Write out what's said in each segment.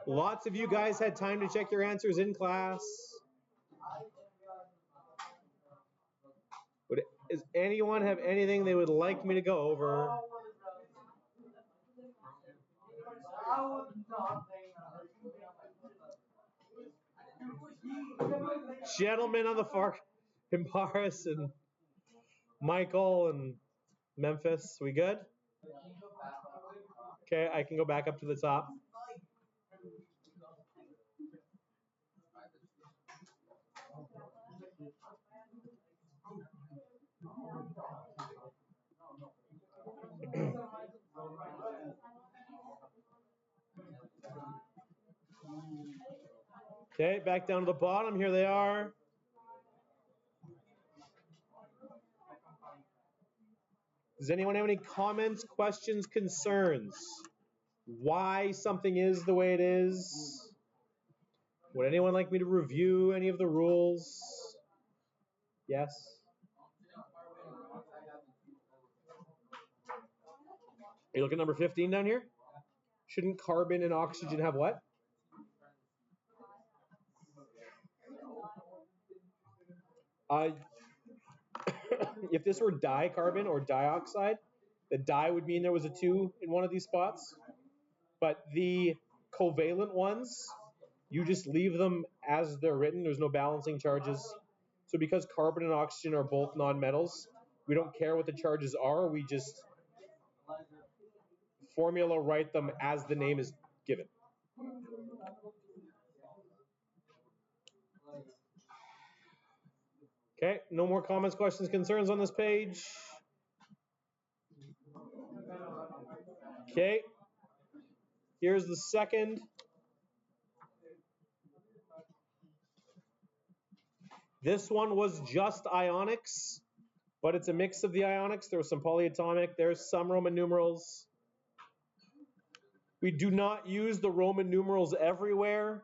Lots of you guys had time to check your answers in class. Does anyone have anything they would like me to go over? Gentlemen on the far, Paris and Michael and Memphis, we good? Okay, I can go back up to the top. Okay, back down to the bottom. Here they are. Does anyone have any comments, questions, concerns? Why something is the way it is? Would anyone like me to review any of the rules? Yes? You look at number 15 down here? Shouldn't carbon and oxygen have what? If this were dicarbon or dioxide, the di would mean there was a 2 in one of these spots. But the covalent ones, you just leave them as they're written. There's no balancing charges. So because carbon and oxygen are both nonmetals, we don't care what the charges are. We just formula write them as the name is given. Okay, no more comments, questions, concerns on this page. Okay, here's the second. This one was just ionics, but it's a mix of the ionics. There was some polyatomic. There's some Roman numerals. We do not use the Roman numerals everywhere.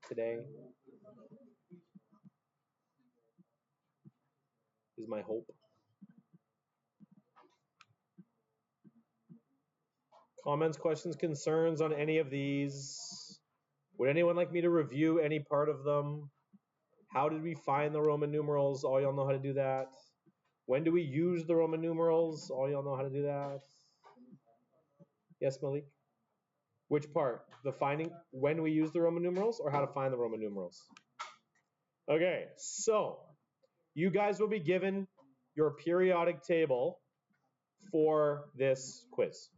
Today is my hope. Comments, questions, concerns on any of these? Would anyone like me to review any part of them? How did we find the Roman numerals? All y'all know how to do that. When do we use the Roman numerals? All y'all know how to do that. Yes, Malik? Which part? The finding when we use the Roman numerals or how to find the Roman numerals? Okay, so you guys will be given your periodic table for this quiz.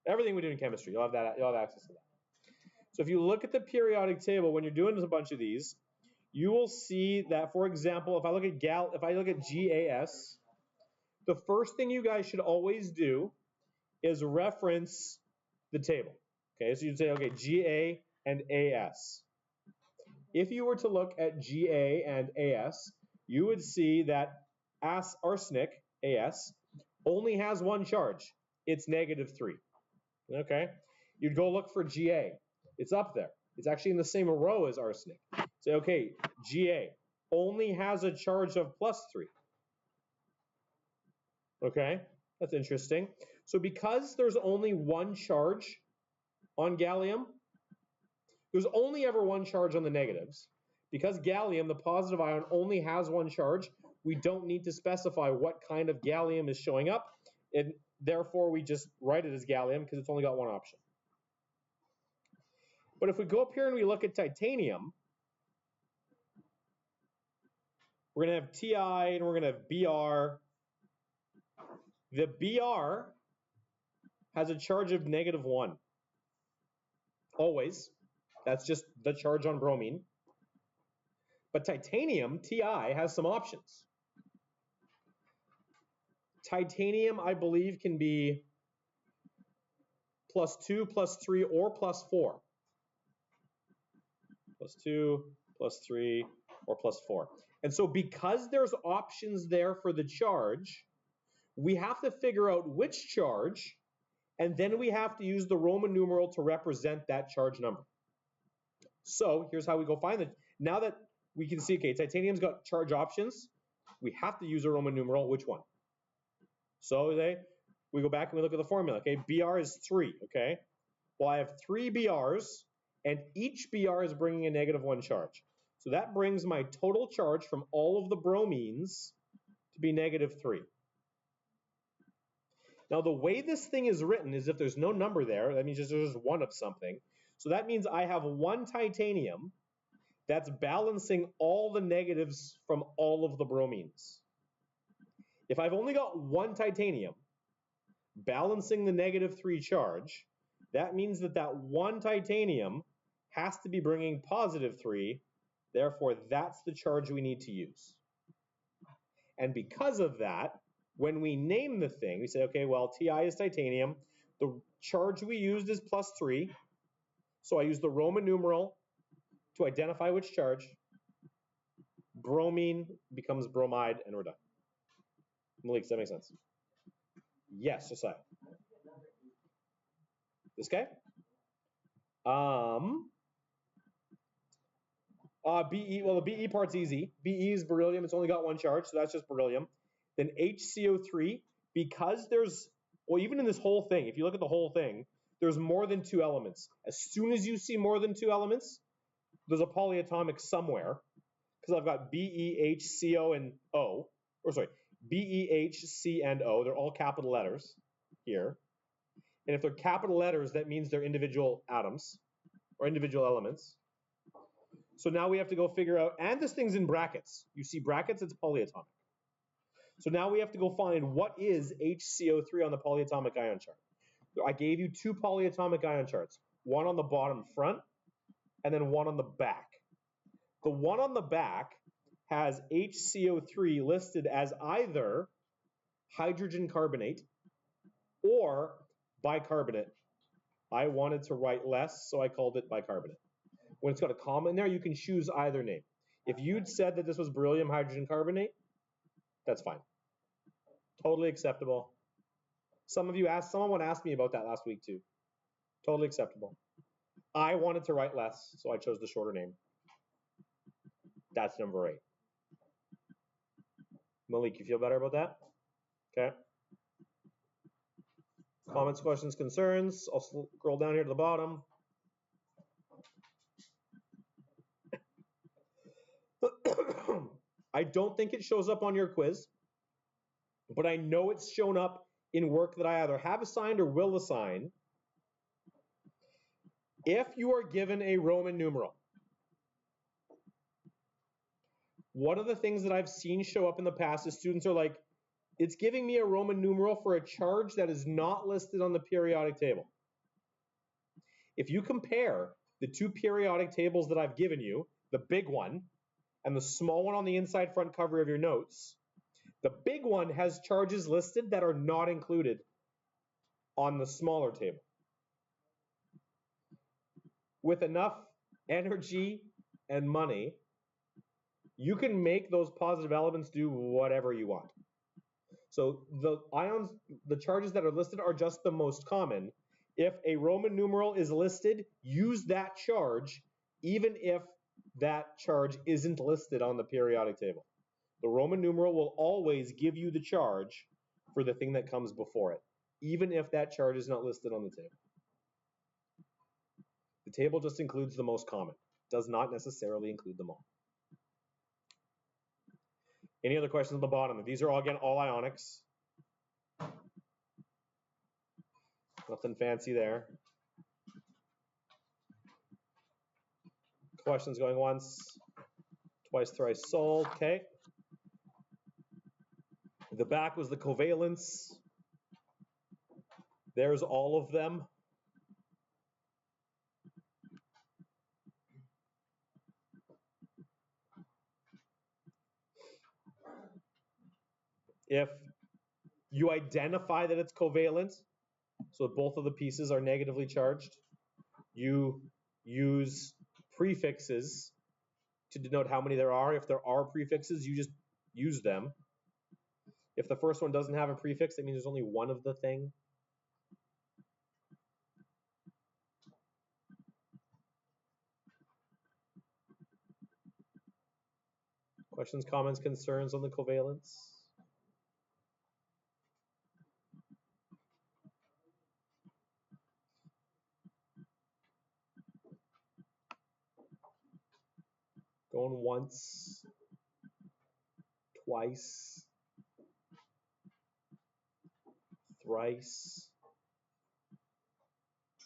Everything we do in chemistry, you'll have access to that. So if you look at the periodic table, when you're doing a bunch of these, you will see that, for example, if I look at GAS, the first thing you guys should always do is reference the table. Okay, so you'd say, okay, GA and AS. If you were to look at GA and AS, you would see that arsenic, AS, only has one charge. It's -3. Okay? You'd go look for GA. It's up there. It's actually in the same row as arsenic. Say, okay, GA only has a charge of +3. Okay? That's interesting. So because there's only one charge on gallium, there's only ever one charge on the negatives. Because gallium, the positive ion, only has one charge, we don't need to specify what kind of gallium is showing up, and therefore we just write it as gallium because it's only got one option. But if we go up here and we look at titanium, we're going to have Ti and we're going to have Br. The Br has a charge of -1. Always. That's just the charge on bromine. But titanium, Ti, has some options. Titanium, I believe, can be +2, +3, or +4. +2, +3, or +4. And so because there's options there for the charge, we have to figure out which charge, and then we have to use the Roman numeral to represent that charge number. So here's how we go find it. Now that we can see, okay, titanium's got charge options, we have to use a Roman numeral. Which one? So we go back and we look at the formula. Okay, BR is 3. Okay, well, I have 3 BRs, and each BR is bringing a -1 charge. So that brings my total charge from all of the bromines to be -3. Now, the way this thing is written is if there's no number there, that means there's just one of something. So that means I have one titanium that's balancing all the negatives from all of the bromines. If I've only got one titanium balancing the -3 charge, that means that one titanium has to be bringing +3, therefore that's the charge we need to use. And because of that, when we name the thing, we say, okay, well, Ti is titanium, the charge we used is +3, so I use the Roman numeral to identify which charge. Bromine becomes bromide, and we're done. Malik, does that make sense? Yes, Josiah. This guy? Be, well, the Be part's easy. Be is beryllium. It's only got one charge, so that's just beryllium. Then HCO3, because there's, well, even in this whole thing, if you look at the whole thing, there's more than 2 elements. As soon as you see more than 2 elements, there's a polyatomic somewhere, because I've got BEHCO and O, or sorry, BEHC and O. They're all capital letters here. And if they're capital letters, that means they're individual atoms or individual elements. So now we have to go figure out, and this thing's in brackets. You see brackets, it's polyatomic. So now we have to go find what is HCO3 on the polyatomic ion chart. I gave you 2 polyatomic ion charts, one on the bottom front and then one on the back. The one on the back has HCO3 listed as either hydrogen carbonate or bicarbonate. I wanted to write less, so I called it bicarbonate. When it's got a comma in there, you can choose either name. If you'd said that this was beryllium hydrogen carbonate, that's fine. Totally acceptable. Someone asked me about that last week too. Totally acceptable. I wanted to write less, so I chose the shorter name. That's number 8. Malik, you feel better about that? Okay. Comments, questions, concerns. I'll scroll down here to the bottom. I don't think it shows up on your quiz, but I know it's shown up in work that I either have assigned or will assign. If you are given a Roman numeral, one of the things that I've seen show up in the past is students are like, it's giving me a Roman numeral for a charge that is not listed on the periodic table. If you compare the 2 periodic tables that I've given you, the big one and the small one on the inside front cover of your notes, the big one has charges listed that are not included on the smaller table. With enough energy and money, you can make those positive elements do whatever you want. So the ions, the charges that are listed are just the most common. If a Roman numeral is listed, use that charge, even if that charge isn't listed on the periodic table. The Roman numeral will always give you the charge for the thing that comes before it, even if that charge is not listed on the table. The table just includes the most common, does not necessarily include them all. Any other questions at the bottom? These are all, again, all ionics. Nothing fancy there. Questions going once, twice, thrice sold. Okay. The back was the covalence. There's all of them. If you identify that it's covalent, so both of the pieces are negatively charged, you use prefixes to denote how many there are. If there are prefixes, you just use them. If the first one doesn't have a prefix, that means there's only one of the thing. Questions, comments, concerns on the covalence? Going once, twice, thrice.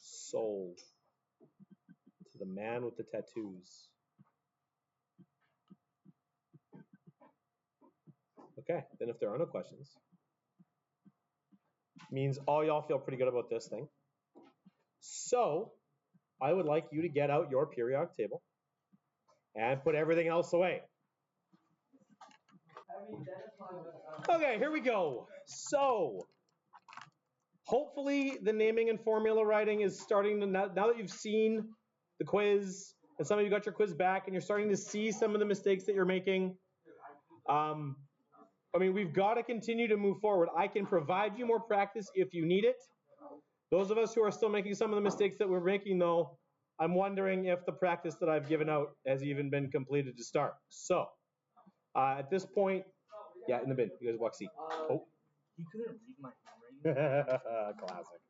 Sold to the man with the tattoos. Okay, then if there are no questions, means all y'all feel pretty good about this thing. So I would like you to get out your periodic table and put everything else away. Okay, here we go. So hopefully the naming and formula writing is starting to, now that you've seen the quiz and some of you got your quiz back and you're starting to see some of the mistakes that you're making. I mean, we've got to continue to move forward. I can provide you more practice if you need it. Those of us who are still making some of the mistakes that we're making, though, I'm wondering if the practice that I've given out has even been completed to start. So, at this point, yeah, in the bin. You guys walk see. Oh. You couldn't read my handwriting. Classic.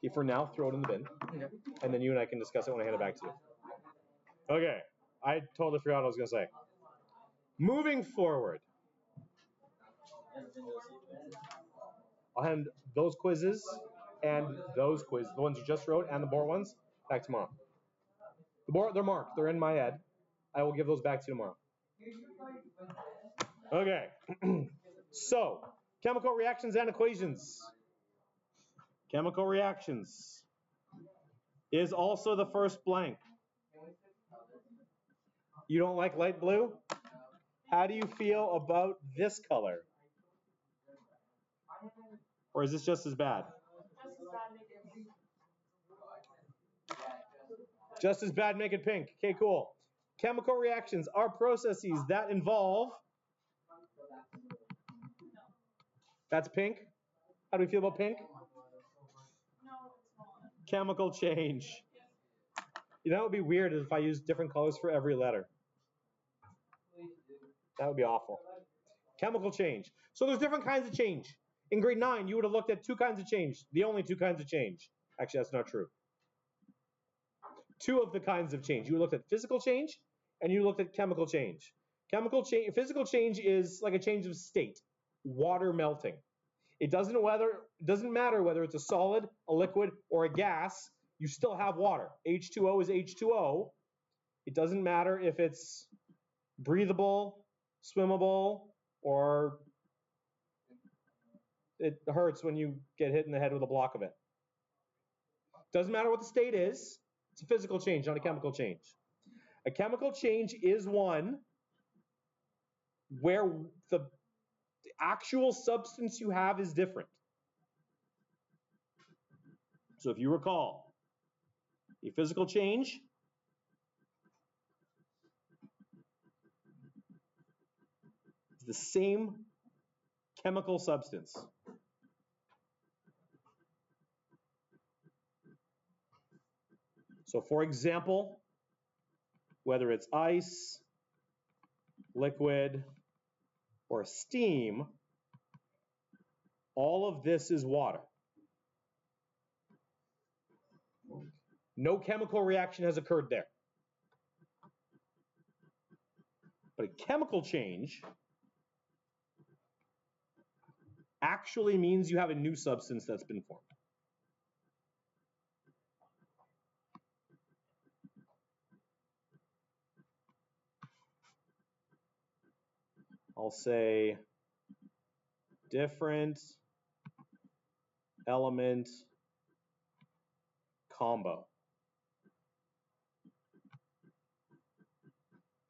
Okay, for now, throw it in the bin. Okay. And then you and I can discuss it when I hand it back to you. Okay. I totally forgot what I was going to say. Moving forward. I'll hand those quizzes and those quizzes, the ones you just wrote and the board ones, back tomorrow. The board, they're marked. They're in my head. I will give those back to you tomorrow. Okay. So, chemical reactions and equations. Chemical reactions is also the first blank. You don't like light blue? How do you feel about this color? Or is this just as bad? Just as bad, make it pink. Okay, cool. Chemical reactions are processes that involve. That's pink. How do we feel about pink? Chemical change. You know, that would be weird if I used different colors for every letter. That would be awful. Chemical change. So there's different kinds of change. In grade 9, you would have looked at two kinds of change. The only two kinds of change. Actually, that's not true. Two of the kinds of change. You looked at physical change and you looked at chemical change. Physical change is like a change of state. Water melting. It doesn't matter whether it's a solid, a liquid, or a gas. You still have water. H2O is H2O. It doesn't matter if it's breathable, swimmable, or it hurts when you get hit in the head with a block of it. Doesn't matter what the state is. It's a physical change, not a chemical change. A chemical change is one where the actual substance you have is different. So if you recall, a physical change is the same chemical substance. So for example, whether it's ice, liquid, or steam, all of this is water. No chemical reaction has occurred there. But a chemical change actually means you have a new substance that's been formed. I'll say different element combo.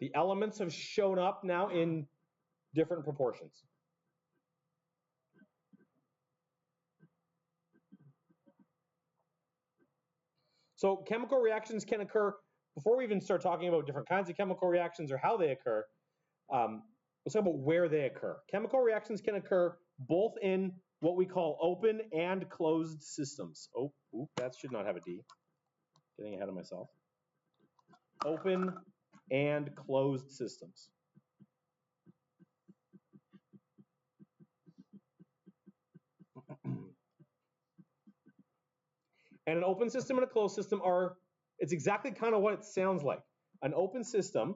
The elements have shown up now in different proportions. So chemical reactions can occur, before we even start talking about different kinds of chemical reactions or how they occur, let's talk about where they occur. Chemical reactions can occur both in what we call open and closed systems. Oh, that should not have a D. Getting ahead of myself. Open and closed systems. And an open system and a closed system are It's exactly kind of what it sounds like. An open system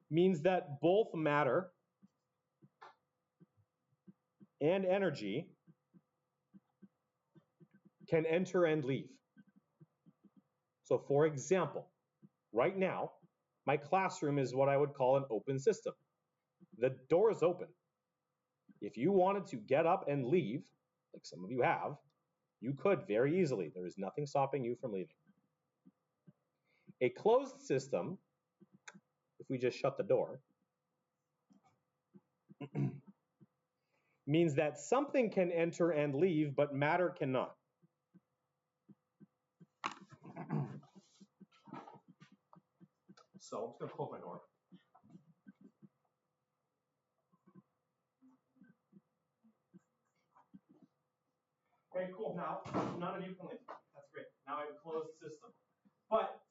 means that both matter and energy can enter and leave. So for example, right now, my classroom is what I would call an open system. The door is open. If you wanted to get up and leave, like some of you have, you could very easily. There is nothing stopping you from leaving. A closed system, if we just shut the door, means that something can enter and leave, but matter cannot. So I'm just going to close my door. Okay, cool. Now, none of you can leave. That's great. Now I have a closed system. But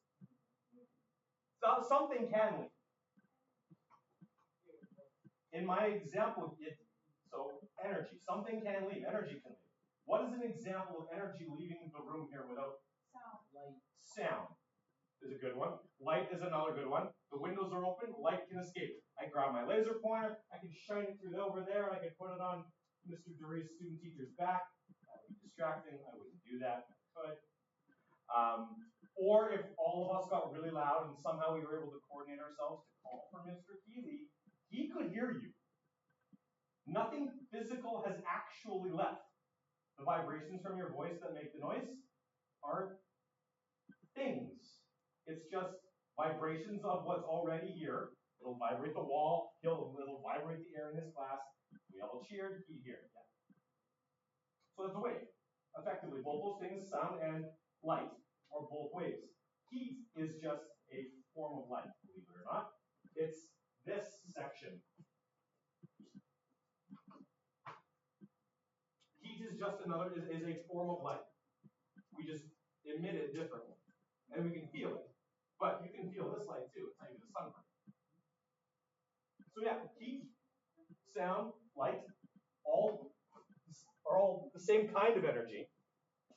something can leave. In my example, so energy. Something can leave. Energy can leave. What is an example of energy leaving the room here without Sound. Light. sound? Is a good one. Light is another good one. The windows are open. Light can escape. I grab my laser pointer. I can shine it through over there. I can put it on Mr. Duray's student teacher's back. That would be distracting. I wouldn't do that. I could. Or if all of us got really loud and somehow we were able to coordinate ourselves to call for Mr. Keeley, he could hear you. Nothing physical has actually left. The vibrations from your voice that make the noise aren't things. It's just vibrations of what's already here. It'll vibrate the wall. It'll vibrate the air in his class. We all cheered. He heard. Yeah. So it's a wave. Effectively, both those things, sound and light, are both waves. Heat is just a form of light, believe it or not. It's this section. Heat is just is a form of light. We just emit it differently. And we can feel it. But you can feel this light too. It's not even the sunburn. So yeah, heat, sound, light, all are all the same kind of energy.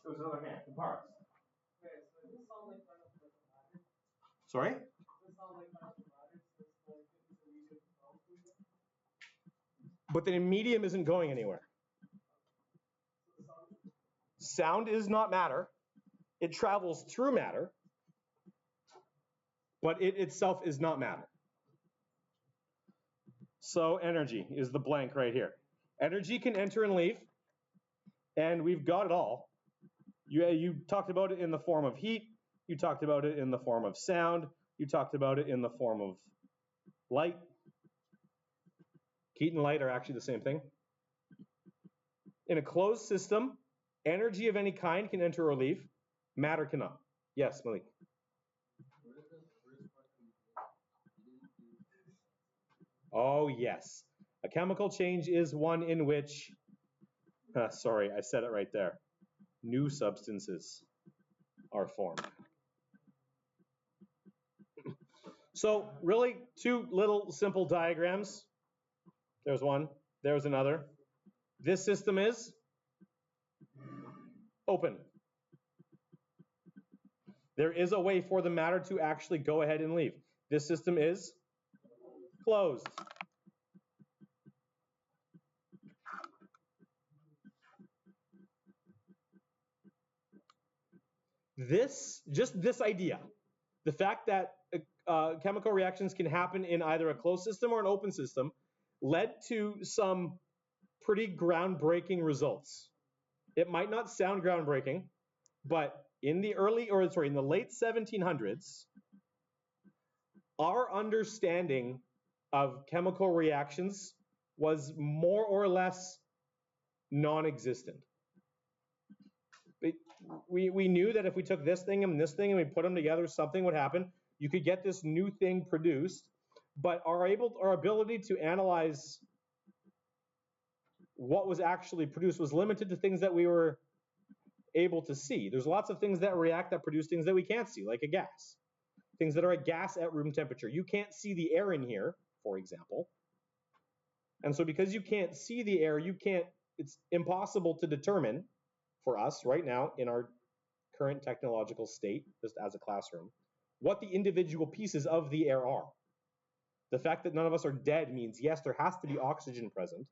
There was another man, comparse. Okay, so does this sound like kind of like a ladder? Sorry? Does this sound like kind of a ladder? So it's like it's a medium sound for you? But the medium isn't going anywhere. So the sound. Sound is not matter. It travels through matter, but it itself is not matter. So energy is the blank right here. Energy can enter and leave, and we've got it all. You talked about it in the form of heat. You talked about it in the form of sound. You talked about it in the form of light. Heat and light are actually the same thing. In a closed system, energy of any kind can enter or leave. Matter cannot. Yes, Malik. Oh, yes. A chemical change is one in which, sorry, I said it right there. New substances are formed. So really, two little simple diagrams. There's one, there's another. This system is open. There is a way for the matter to actually go ahead and leave. This system is closed. Just this idea, the fact that chemical reactions can happen in either a closed system or an open system, led to some pretty groundbreaking results. It might not sound groundbreaking, but in the late 1700s, our understanding of chemical reactions was more or less non-existent. We knew that if we took this thing and we put them together, something would happen. You could get this new thing produced, but our ability to analyze what was actually produced was limited to things that we were able to see. There's lots of things that react that produce things that we can't see, like a gas. Things that are a gas at room temperature. You can't see the air in here, for example. And so because you can't see the air, it's impossible to determine for us right now in our current technological state, just as a classroom, what the individual pieces of the air are. The fact that none of us are dead means, yes, there has to be oxygen present.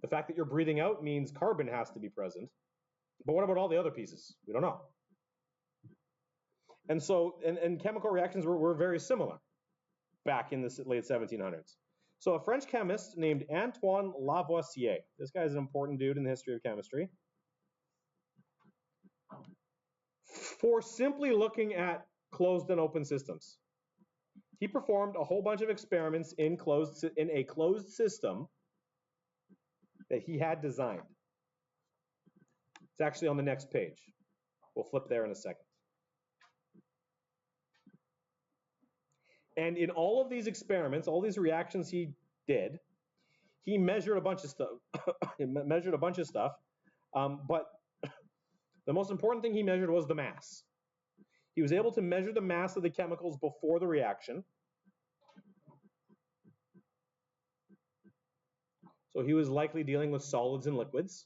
The fact that you're breathing out means carbon has to be present. But what about all the other pieces? We don't know. And so, and chemical reactions were very similar back in the late 1700s. So a French chemist named Antoine Lavoisier, this guy is an important dude in the history of chemistry, for simply looking at closed and open systems. He performed a whole bunch of experiments in a closed system that he had designed. It's actually on the next page. We'll flip there in a second. And in all of these experiments, all these reactions he did, he measured a bunch of stuff. But the most important thing he measured was the mass. He was able to measure the mass of the chemicals before the reaction. So he was likely dealing with solids and liquids.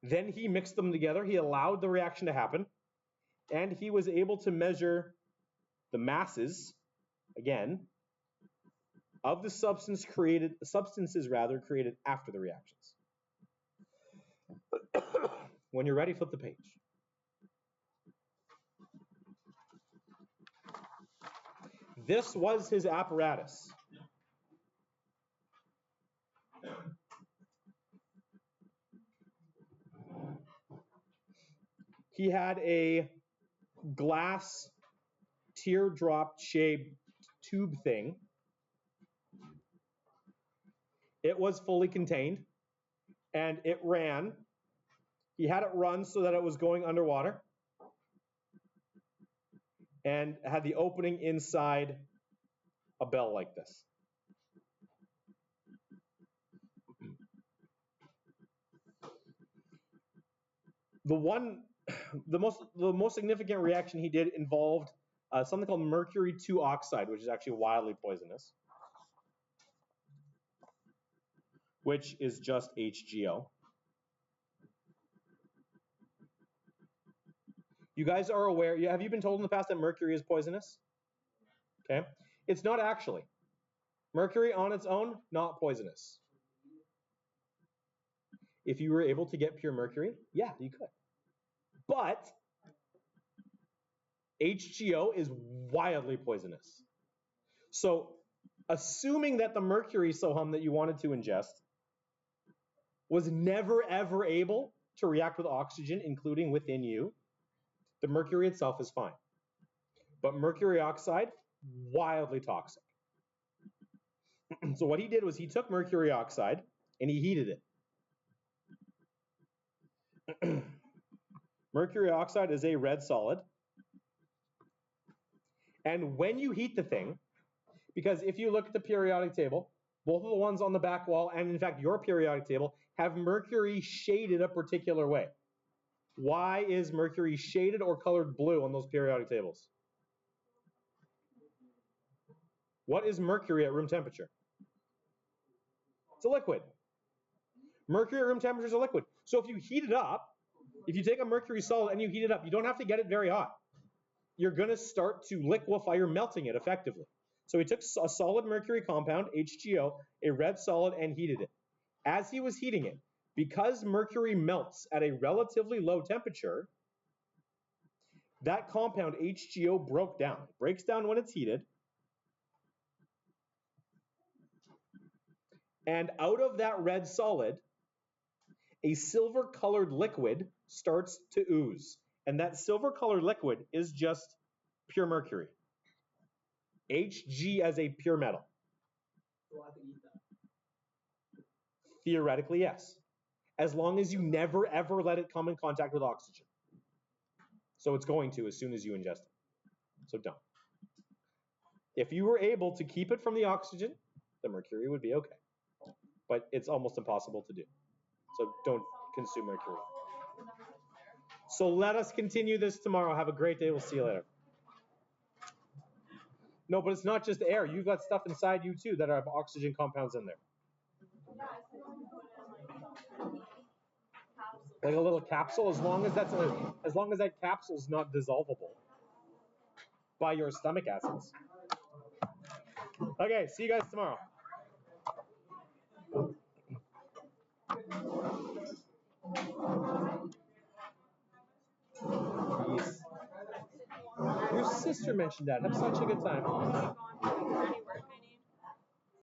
Then he mixed them together. He allowed the reaction to happen. And he was able to measure the masses, again, of the substances created after the reactions. When you're ready, flip the page. This was his apparatus. He had a glass teardrop-shaped tube thing. It was fully contained, and it ran. He had it run so that it was going underwater, and had the opening inside a bell like this. The most significant reaction he did involved something called mercury 2 oxide, which is actually wildly poisonous, which is just HGO. You guys are aware, have you been told in the past that mercury is poisonous? Okay. It's not actually. Mercury on its own, not poisonous. If you were able to get pure mercury, yeah, you could. But HGO is wildly poisonous. So assuming that the mercury sohum that you wanted to ingest was never ever able to react with oxygen, including within you, the mercury itself is fine. But mercury oxide, wildly toxic. So what he did was he took mercury oxide and he heated it. Mercury oxide is a red solid. And when you heat the thing, because if you look at the periodic table, both of the ones on the back wall, and in fact your periodic table, have mercury shaded a particular way. Why is mercury shaded or colored blue on those periodic tables? What is mercury at room temperature? It's a liquid. Mercury at room temperature is a liquid. So if you heat it up, if you take a mercury solid and you heat it up, you don't have to get it very hot. You're going to start to liquefy, you're melting it effectively. So he took a solid mercury compound, HGO, a red solid, and heated it. As he was heating it, because mercury melts at a relatively low temperature, that compound, HGO, broke down. It breaks down when it's heated. And out of that red solid, a silver-colored liquid starts to ooze. And that silver-colored liquid is just pure mercury. Hg as a pure metal. So I can eat that. Theoretically, yes. As long as you never, ever let it come in contact with oxygen. So it's going to as soon as you ingest it. So don't. If you were able to keep it from the oxygen, the mercury would be okay. But it's almost impossible to do. So don't consume mercury. So let us continue this tomorrow. Have a great day. We'll see you later. No, but it's not just air. You've got stuff inside you too that have oxygen compounds in there. Yeah, I put it in like capsules. Like a little capsule, as long as that capsule's not dissolvable by your stomach acids. Okay, see you guys tomorrow. Yes. Your sister mentioned that. Have such a good time.